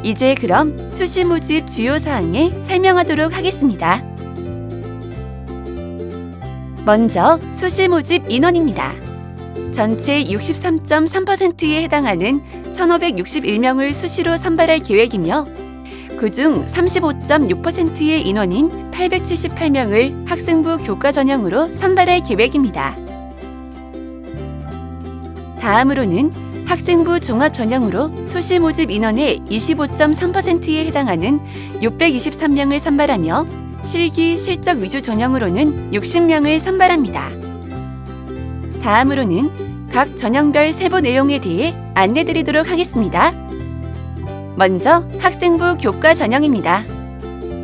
이제 그럼 수시 모집 주요 사항을 설명하도록 하겠습니다. 먼저 수시 모집 인원입니다. 전체 63.3%에 해당하는 1,561명을 수시로 선발할 계획이며 그중 35.6%의 인원인 878명을 학생부 교과 전형으로 선발할 계획입니다. 다음으로는 학생부 종합 전형으로 수시 모집 인원의 25.3%에 해당하는 623명을 선발하며 실기 실적 위주 전형으로는 60명을 선발합니다. 다음으로는 각 전형별 세부 내용에 대해 안내드리도록 하겠습니다. 먼저 학생부 교과 전형입니다.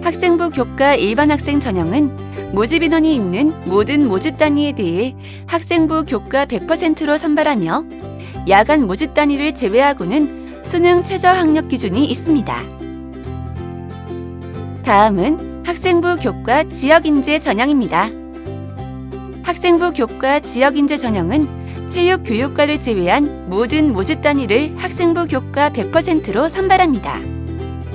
학생부 교과 일반 학생 전형은 모집 인원이 있는 모든 모집 단위에 대해 학생부 교과 100%로 선발하며 야간 모집 단위를 제외하고는 수능 최저 학력 기준이 있습니다. 다음은 학생부 교과 지역인재 전형입니다. 학생부 교과 지역인재 전형은 체육교육과를 제외한 모든 모집 단위를 학생부 교과 100%로 선발합니다.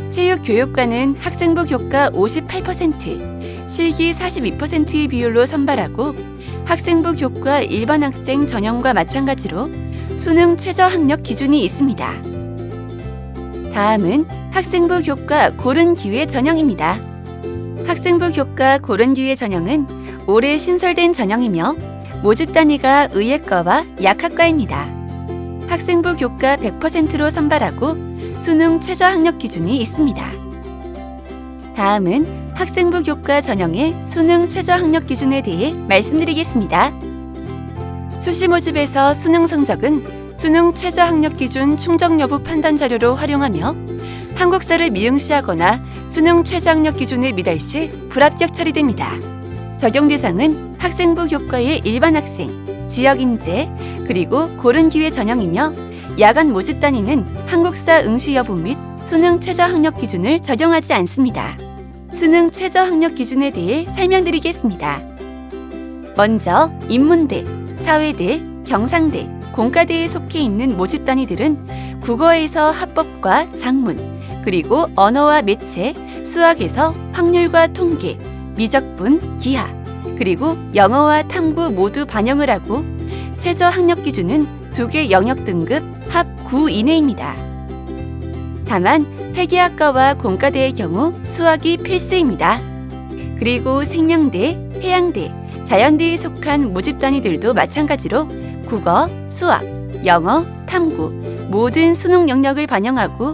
체육교육과는 학생부 교과 58%, 실기 42%의 비율로 선발하고 학생부 교과 일반 학생 전형과 마찬가지로 수능 최저 학력 기준이 있습니다. 다음은 학생부 교과 고른기회 전형입니다. 학생부 교과 고른기회 전형은 올해 신설된 전형이며 모집 단위가 의예과와 약학과입니다. 학생부 교과 100%로 선발하고 수능 최저 학력 기준이 있습니다. 다음은 학생부 교과 전형의 수능 최저 학력 기준에 대해 말씀드리겠습니다. 수시 모집에서 수능 성적은 수능 최저 학력 기준 충족 여부 판단 자료로 활용하며 한국사를 미응시하거나 수능 최저 학력 기준을 미달 시 불합격 처리됩니다. 적용 대상은 학생부 교과의 일반 학생, 지역인재, 그리고 고른기회 전형이며 야간 모집 단위는 한국사 응시 여부 및 수능 최저 학력 기준을 적용하지 않습니다. 수능 최저 학력 기준에 대해 설명드리겠습니다. 먼저 인문대, 사회대, 경상대, 공과대에 속해 있는 모집 단위들은 국어에서 합법과 작문, 그리고 언어와 매체, 수학에서 확률과 통계, 미적분, 기하, 그리고 영어와 탐구 모두 반영을 하고 최저 학력 기준은 2개 영역 등급 합 9 이내입니다. 다만 회계학과와 공과대의 경우 수학이 필수입니다. 그리고 생명대, 해양대, 자연대에 속한 모집 단위들도 마찬가지로 국어, 수학, 영어, 탐구 모든 수능 영역을 반영하고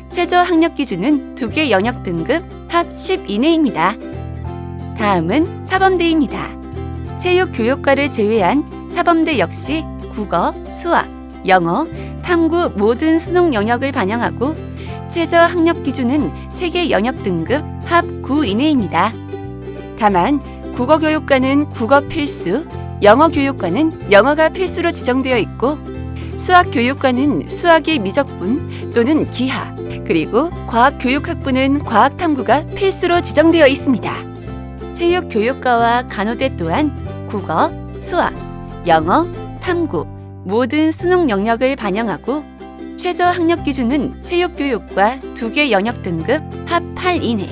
최저 학력 기준은 2개 영역 등급 합 10 이내입니다. 다음은 사범대입니다. 체육교육과를 제외한 사범대 역시 국어, 수학, 영어, 탐구 모든 수능 영역을 반영하고 최저 학력 기준은 3개 영역 등급 합 9 이내입니다. 다만 국어교육과는 국어 필수, 영어교육과는 영어가 필수로 지정되어 있고 수학교육과는 수학의 미적분 또는 기하, 그리고 과학교육학부는 과학탐구가 필수로 지정되어 있습니다. 체육교육과와 간호대 또한 국어, 수학, 영어, 탐구 모든 수능 영역을 반영하고 최저 학력 기준은 체육교육과 2개 영역 등급 합 8 이내,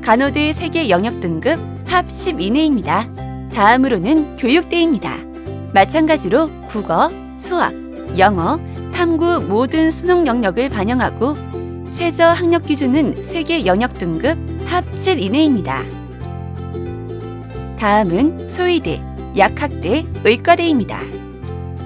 간호대 3개 영역 등급 합 10 이내입니다. 다음으로는 교육대입니다. 마찬가지로 국어, 수학, 영어, 탐구 모든 수능 영역을 반영하고 최저 학력 기준은 3개 영역 등급 합 7 이내입니다. 다음은 소위대, 약학대, 의과대입니다.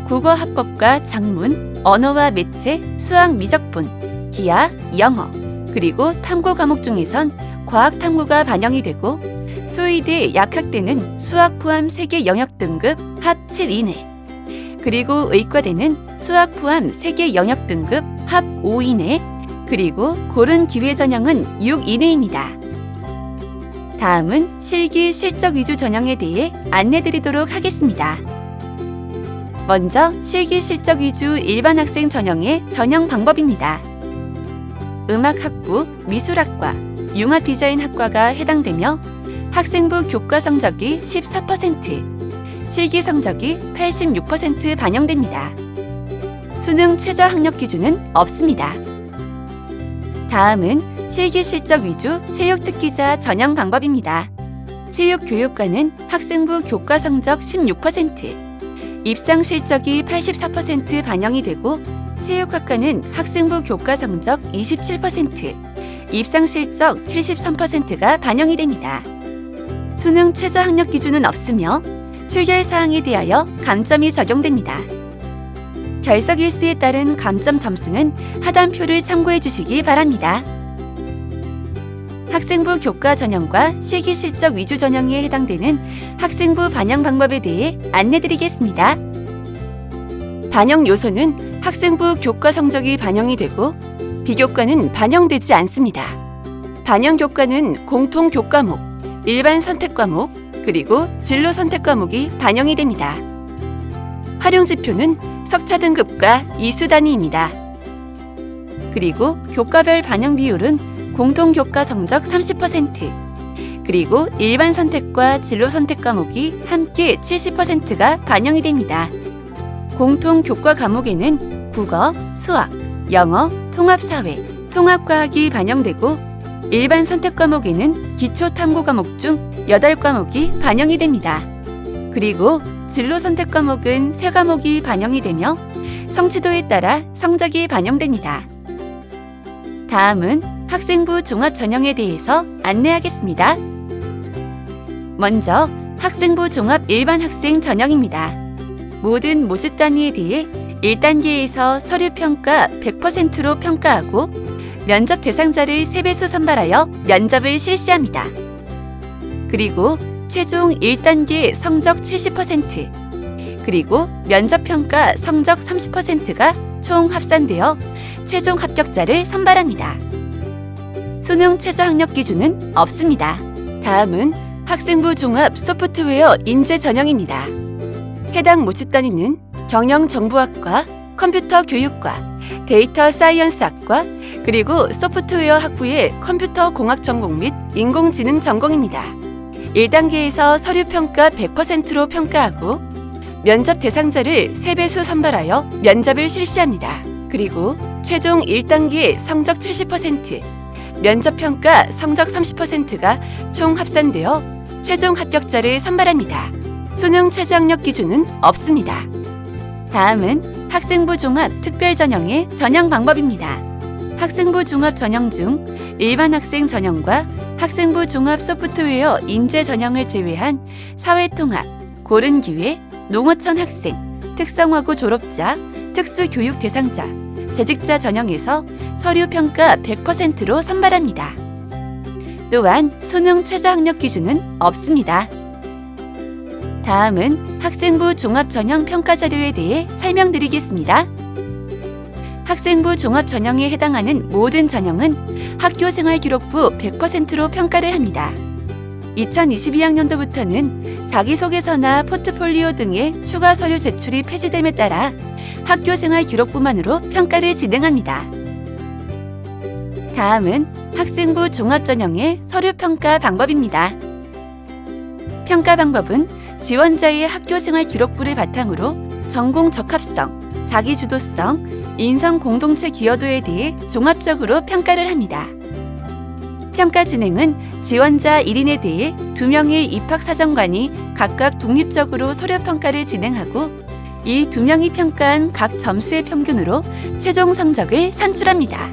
국어 합법과 작문, 언어와 매체, 수학 미적분, 기하, 영어, 그리고 탐구 과목 중에선 과학 탐구가 반영이 되고 소위대, 약학대는 수학 포함 3개 영역 등급 합 7 이내, 그리고 의과대는 수학 포함 3개 영역 등급 합 5 이내, 그리고 고른기회 전형은 6 이내입니다. 다음은 실기 실적 위주 전형에 대해 안내드리도록 하겠습니다. 먼저 실기 실적 위주 일반 학생 전형의 전형 방법입니다. 음악학부, 미술학과, 융합디자인학과가 해당되며 학생부 교과 성적이 14%, 실기 성적이 86% 반영됩니다. 수능 최저 학력 기준은 없습니다. 다음은 실기 실적 위주 체육 특기자 전형 방법입니다. 체육 교육과는 학생부 교과 성적 16%, 입상 실적이 84% 반영이 되고 체육학과는 학생부 교과 성적 27%, 입상 실적 73%가 반영이 됩니다. 수능 최저 학력 기준은 없으며 출결 사항에 대하여 감점이 적용됩니다. 결석 일수에 따른 감점 점수는 하단표를 참고해 주시기 바랍니다. 학생부 교과 전형과 실기 실적 위주 전형에 해당되는 학생부 반영 방법에 대해 안내드리겠습니다. 반영 요소는 학생부 교과 성적이 반영이 되고 비교과는 반영되지 않습니다. 반영 교과는 공통 교과목, 일반 선택 과목, 그리고 진로 선택 과목이 반영이 됩니다. 활용 지표는 석차 등급과 이수 단위입니다. 그리고 교과별 반영 비율은 공통 교과 성적 30%, 그리고 일반 선택과 진로 선택 과목이 함께 70%가 반영이 됩니다. 공통 교과 과목에는 국어, 수학, 영어, 통합사회, 통합과학이 반영되고 일반 선택 과목에는 기초 탐구 과목 중 8과목이 반영이 됩니다. 그리고 진로 선택 과목은 3과목이 반영이 되며 성취도에 따라 성적이 반영됩니다. 다음은 학생부 종합 전형에 대해서 안내하겠습니다. 먼저 학생부 종합 일반 학생 전형입니다. 모든 모집 단위에 대해 1단계에서 서류평가 100%로 평가하고 면접 대상자를 3배수 선발하여 면접을 실시합니다. 그리고 최종 1단계 성적 70%, 그리고 면접평가 성적 30%가 총 합산되어 최종 합격자를 선발합니다. 수능 최저 학력 기준은 없습니다. 다음은 학생부 종합 소프트웨어 인재 전형입니다. 해당 모집 단위는 경영정보학과, 컴퓨터 교육과, 데이터 사이언스학과, 그리고 소프트웨어 학부의 컴퓨터 공학 전공 및 인공지능 전공입니다. 1단계에서 서류평가 100%로 평가하고 면접 대상자를 3배수 선발하여 면접을 실시합니다. 그리고 최종 1단계 성적 70%, 면접평가 성적 30%가 총 합산되어 최종 합격자를 선발합니다. 수능 최저학력 기준은 없습니다. 다음은 학생부 종합 특별 전형의 전형 방법입니다. 학생부 종합 전형 중 일반 학생 전형과 학생부 종합 소프트웨어 인재 전형을 제외한 사회통합, 고른기회, 농어촌 학생, 특성화고 졸업자, 특수교육 대상자, 재직자 전형에서 서류평가 100%로 선발합니다. 또한 수능 최저학력 기준은 없습니다. 다음은 학생부 종합 전형 평가 자료에 대해 설명드리겠습니다. 학생부 종합 전형에 해당하는 모든 전형은 학교생활기록부 100%로 평가를 합니다. 2022학년도부터는 자기소개서나 포트폴리오 등의 추가 서류 제출이 폐지됨에 따라 학교생활기록부만으로 평가를 진행합니다. 다음은 학생부 종합 전형의 서류평가 방법입니다. 평가 방법은 지원자의 학교생활기록부를 바탕으로 전공 적합성, 자기주도성, 인성 공동체 기여도에 대해 종합적으로 평가를 합니다. 평가 진행은 지원자 1인에 대해 2명의 입학사정관이 각각 독립적으로 서류평가를 진행하고 이 2명이 평가한 각 점수의 평균으로 최종 성적을 산출합니다.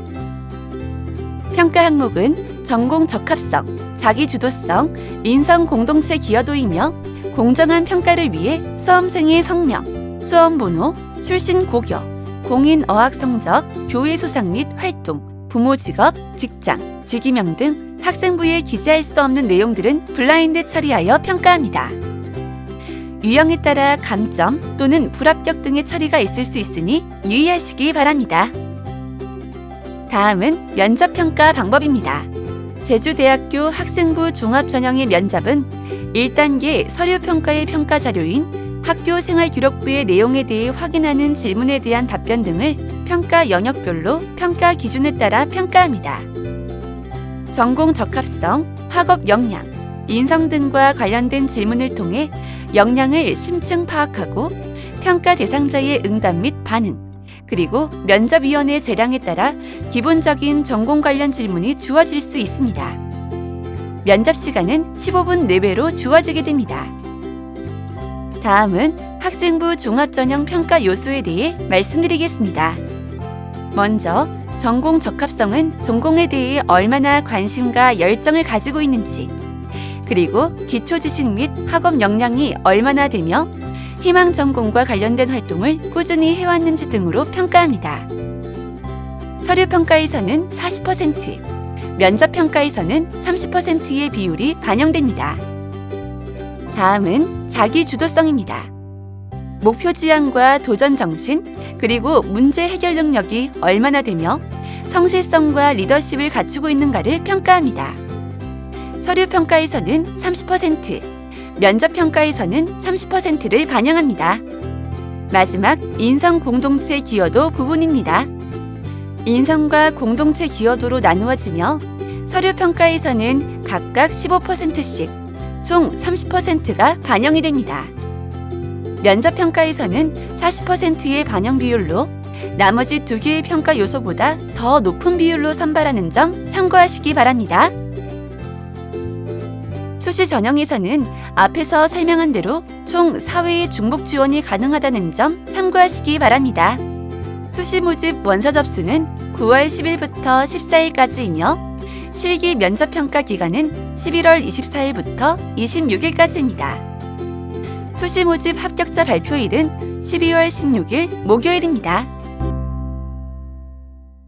평가 항목은 전공 적합성, 자기주도성, 인성 공동체 기여도이며 공정한 평가를 위해 수험생의 성명, 수험번호, 출신 고교, 공인 어학 성적, 교회 수상 및 활동, 부모 직업, 직장, 직위명 등 학생부에 기재할 수 없는 내용들은 블라인드 처리하여 평가합니다. 유형에 따라 감점 또는 불합격 등의 처리가 있을 수 있으니 유의하시기 바랍니다. 다음은 면접평가 방법입니다. 제주대학교 학생부 종합전형의 면접은 1단계 서류평가의 평가 자료인 학교생활기록부의 내용에 대해 확인하는 질문에 대한 답변 등을 평가 영역별로 평가 기준에 따라 평가합니다. 전공 적합성, 학업 역량, 인성 등과 관련된 질문을 통해 역량을 심층 파악하고 평가 대상자의 응답 및 반응, 그리고 면접위원회 재량에 따라 기본적인 전공 관련 질문이 주어질 수 있습니다. 면접 시간은 15분 내외로 주어지게 됩니다. 다음은 학생부 종합전형 평가 요소에 대해 말씀드리겠습니다. 먼저 전공 적합성은 전공에 대해 얼마나 관심과 열정을 가지고 있는지, 그리고 기초 지식 및 학업 역량이 얼마나 되며 희망 전공과 관련된 활동을 꾸준히 해왔는지 등으로 평가합니다. 서류 평가에서는 40%, 면접 평가에서는 30%의 비율이 반영됩니다. 다음은 자기 주도성입니다. 목표 지향과 도전 정신, 그리고 문제 해결 능력이 얼마나 되며 성실성과 리더십을 갖추고 있는가를 평가합니다. 서류 평가에서는 30%, 면접 평가에서는 30%를 반영합니다. 마지막 인성 공동체 기여도 부분입니다. 인성과 공동체 기여도로 나누어지며 서류 평가에서는 각각 15%씩 총 30%가 반영이 됩니다. 면접 평가에서는 40%의 반영 비율로 나머지 2개의 평가 요소보다 더 높은 비율로 선발하는 점 참고하시기 바랍니다. 수시 전형에서는 앞에서 설명한 대로 총 4회의 중복 지원이 가능하다는 점 참고하시기 바랍니다. 수시 모집 원서 접수는 9월 10일부터 14일까지이며 실기 면접 평가 기간은 11월 24일부터 26일까지입니다. 수시 모집 합격자 발표일은 12월 16일 목요일입니다.